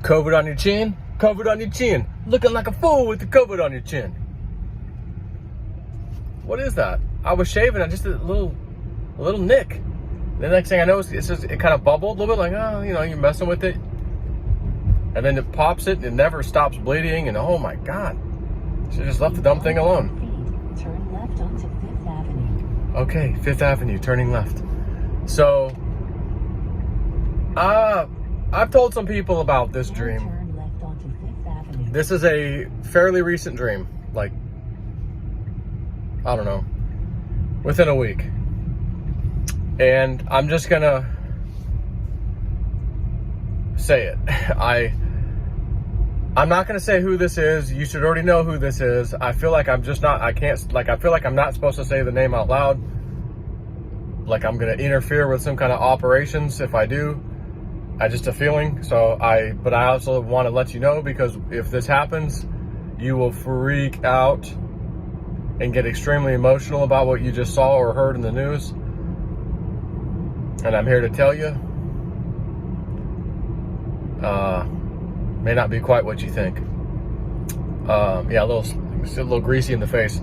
COVID on your chin, COVID on your chin. Looking like a fool with the COVID on your chin. What is that? I was shaving on just a little nick. The next thing I know, it kind of bubbled a little bit, like, oh, you know, you're messing with it. And then it pops it, and it never stops bleeding, and oh my God. Should just left the dumb thing alone. Turn left onto 5th Avenue. Okay, 5th Avenue, turning left. So, I've told some people about this dream. Turn left onto 5th Avenue. This is a fairly recent dream, like, I don't know, within a week. And I'm just gonna say it. I'm not gonna say who this is. You should already know who this is. I feel like I feel like I'm not supposed to say the name out loud. Like I'm gonna interfere with some kind of operations if I do. I just a feeling. But I also want to let you know, because if this happens, you will freak out and get extremely emotional about what you just saw or heard in the news. And I'm here to tell you, may not be quite what you think. Yeah, still a little greasy in the face.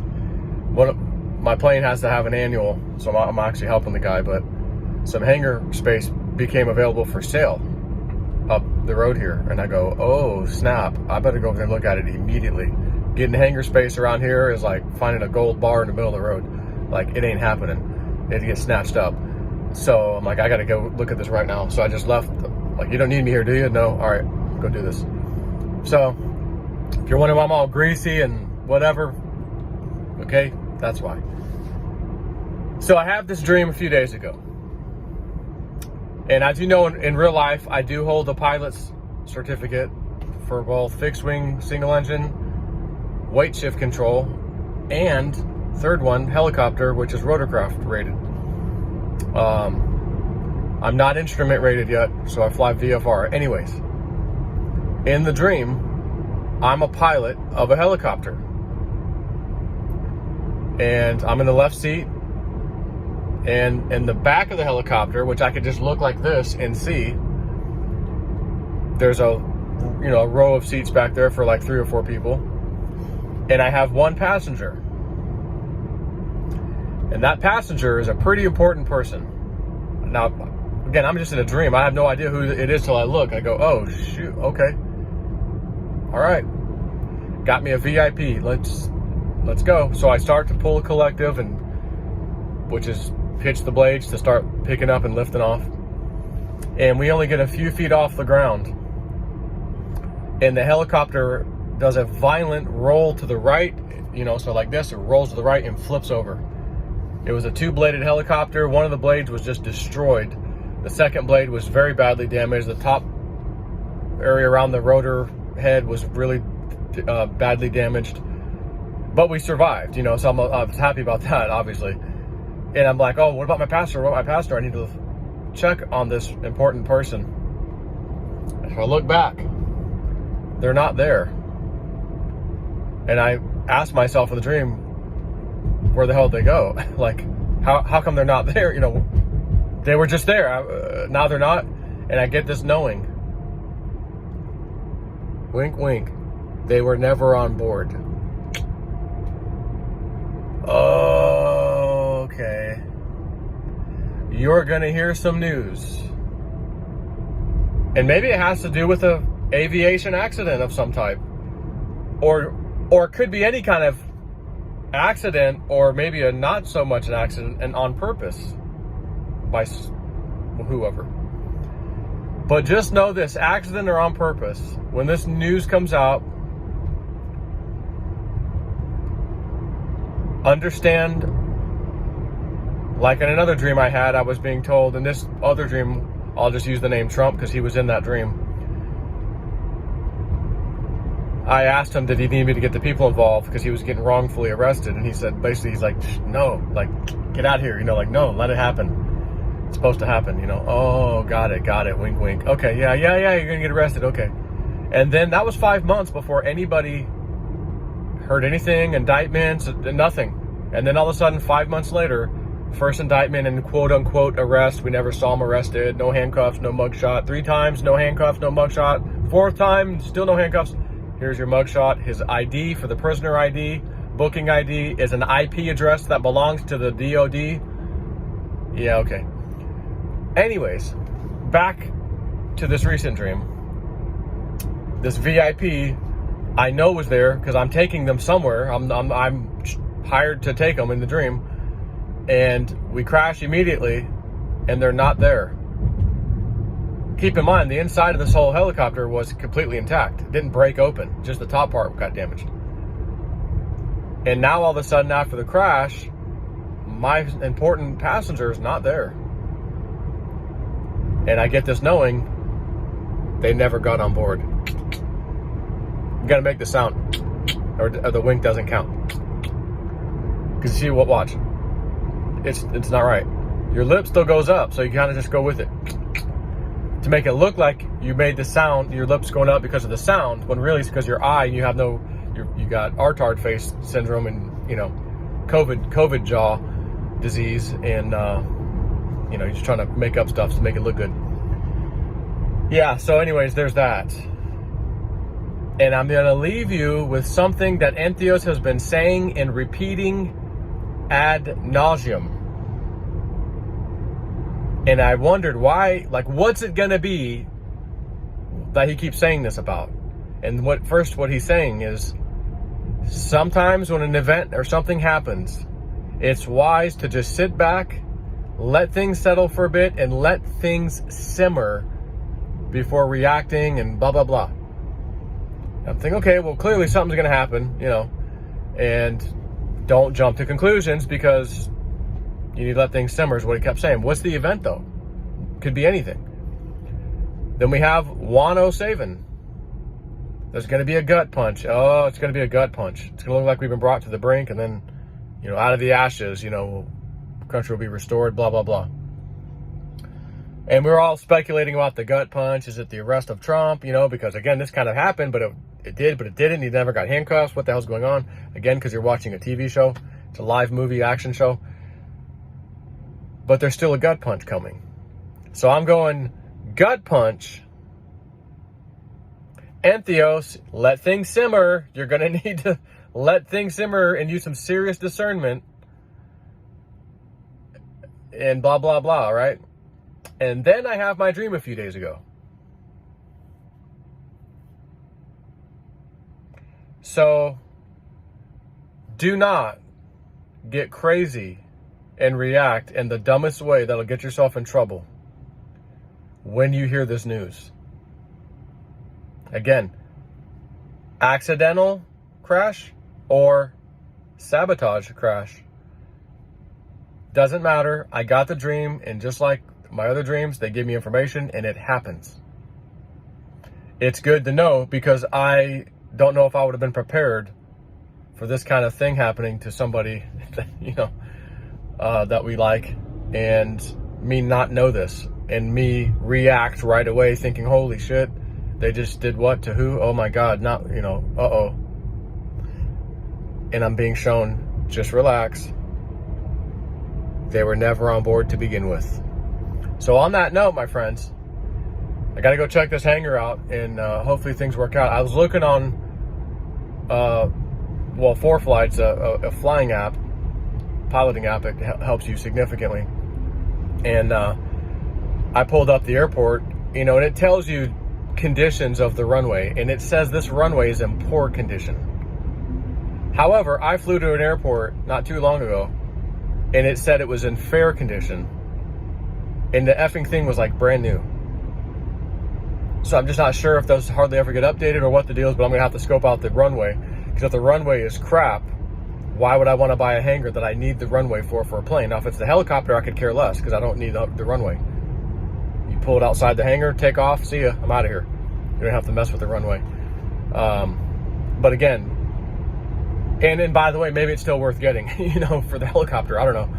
My plane has to have an annual, so I'm actually helping the guy, but some hangar space became available for sale up the road here. And I go, oh snap, I better go over there and look at it immediately. Getting hangar space around here is like finding a gold bar in the middle of the road. Like, it ain't happening. It gets snatched up. So I'm like, I gotta go look at this right now. So I just left. Like, you don't need me here, do you? No. All right, go do this. So if you're wondering why I'm all greasy and whatever, okay, that's why. So I had this dream a few days ago. And as you know, in real life, I do hold a pilot's certificate for both fixed wing, single engine, weight shift control, and third one, helicopter, which is rotorcraft rated. I'm not instrument rated yet, so I fly VFR. Anyways, in the dream, I'm a pilot of a helicopter. And I'm in the left seat. And in the back of the helicopter, which I could just look like this and see, there's a row of seats back there for like 3 or 4 people. And I have one passenger. And that passenger is a pretty important person. Now, again, I'm just in a dream. I have no idea who it is till I look. I go, oh, shoot, okay. All right. Got me a VIP. Let's go. So I start to pull a collective, which is pitch the blades to start picking up and lifting off. And we only get a few feet off the ground. And the helicopter does a violent roll to the right, so like this, it rolls to the right and flips over. It was a 2-bladed helicopter. One of the blades was just destroyed. The second blade was very badly damaged. The top area around the rotor head was really badly damaged. But we survived, so I was happy about that, obviously. And I'm like, oh, what about my passenger? What about my passenger? I need to check on this important person. So I look back. They're not there. And I asked myself in the dream, where the hell did they go? Like, how come they're not there? They were just there. Now they're not. And I get this knowing. Wink, wink. They were never on board. Okay. You're going to hear some news. And maybe it has to do with a aviation accident of some type. Or it could be any kind of accident, or maybe a not so much an accident and on purpose by whoever. But just know this, accident or on purpose, when this news comes out, understand, like in another dream I had, I was being told, in this other dream, I'll just use the name Trump because he was in that dream. I asked him, did he need me to get the people involved because he was getting wrongfully arrested? And he said, basically, he's like, no, like, get out here, no, let it happen. It's supposed to happen, Oh, got it, wink, wink. Okay, yeah, you're gonna get arrested, okay. And then that was 5 months before anybody heard anything, indictments, nothing. And then all of a sudden, 5 months later, first indictment and quote-unquote arrest. We never saw him arrested. No handcuffs, no mugshot. 3 times, no handcuffs, no mugshot. Fourth time, still no handcuffs. Here's your mugshot. His ID for the prisoner ID, booking ID, is an IP address that belongs to the DOD. Yeah, okay. Anyways, back to this recent dream. This VIP, I know was there because I'm taking them somewhere. I'm hired to take them in the dream, and we crash immediately, and they're not there. Keep in mind, the inside of this whole helicopter was completely intact. It didn't break open. Just the top part got damaged. And now all of a sudden, after the crash, my important passenger is not there. And I get this knowing they never got on board. You gotta make the sound, or the wink doesn't count. Because you see what? Watch. It's not right. Your lip still goes up, so you kind of just go with it to make it look like you made the sound. Your lips going up because of the sound, when really it's because your eye. You have no. You got retard face syndrome and COVID jaw disease, and you're just trying to make up stuff to make it look good. Yeah. So, anyways, there's that. And I'm going to leave you with something that Entheos has been saying and repeating ad nauseum. And I wondered why, what's it going to be that he keeps saying this about? And what he's saying is, sometimes when an event or something happens, it's wise to just sit back, let things settle for a bit, and let things simmer before reacting and blah, blah, blah. I'm thinking, okay, well, clearly something's going to happen, and don't jump to conclusions because you need to let things simmer is what he kept saying. What's the event, though? Could be anything. Then we have Juan O'Savin. There's going to be a gut punch. Oh, it's going to be a gut punch. It's going to look like we've been brought to the brink, and then, out of the ashes, country will be restored, blah, blah, blah. And we were all speculating about the gut punch. Is it the arrest of Trump? Because, again, this kind of happened, but it did, but it didn't. He never got handcuffs. What the hell's going on? Again, because you're watching a TV show. It's a live movie action show. But there's still a gut punch coming. So I'm going gut punch. Entheos, let things simmer. You're going to need to let things simmer and use some serious discernment. And blah, blah, blah, right? And then I have my dream a few days ago. So do not get crazy and react in the dumbest way that'll get yourself in trouble when you hear this news. Again, accidental crash or sabotage crash. Doesn't matter. I got the dream, and just like my other dreams, they give me information, and it happens. It's good to know because I don't know if I would have been prepared for this kind of thing happening to somebody, that we like, and me not know this, and me react right away thinking, holy shit, they just did what to who? Oh my God, not, uh-oh. And I'm being shown, just relax. They were never on board to begin with. So on that note, my friends, I got to go check this hangar out, and hopefully things work out. I was looking on, ForeFlight's a flying app, piloting app. It helps you significantly. And I pulled up the airport, and it tells you conditions of the runway, and it says this runway is in poor condition. However, I flew to an airport not too long ago, and it said it was in fair condition, and the effing thing was brand new. So I'm just not sure if those hardly ever get updated or what the deal is, but I'm gonna have to scope out the runway, because if the runway is crap, why would I want to buy a hangar that I need the runway for a plane? Now, if it's the helicopter, I could care less because I don't need the runway. You pull it outside the hangar, take off, see ya, I'm out of here. You don't have to mess with the runway. But again, and by the way, maybe it's still worth getting, for the helicopter. I don't know.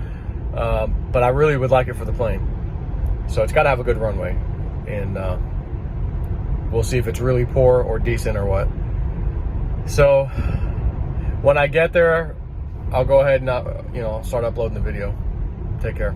But I really would like it for the plane. So it's got to have a good runway. And we'll see if it's really poor or decent or what. So when I get there, I'll go ahead and, start uploading the video. Take care.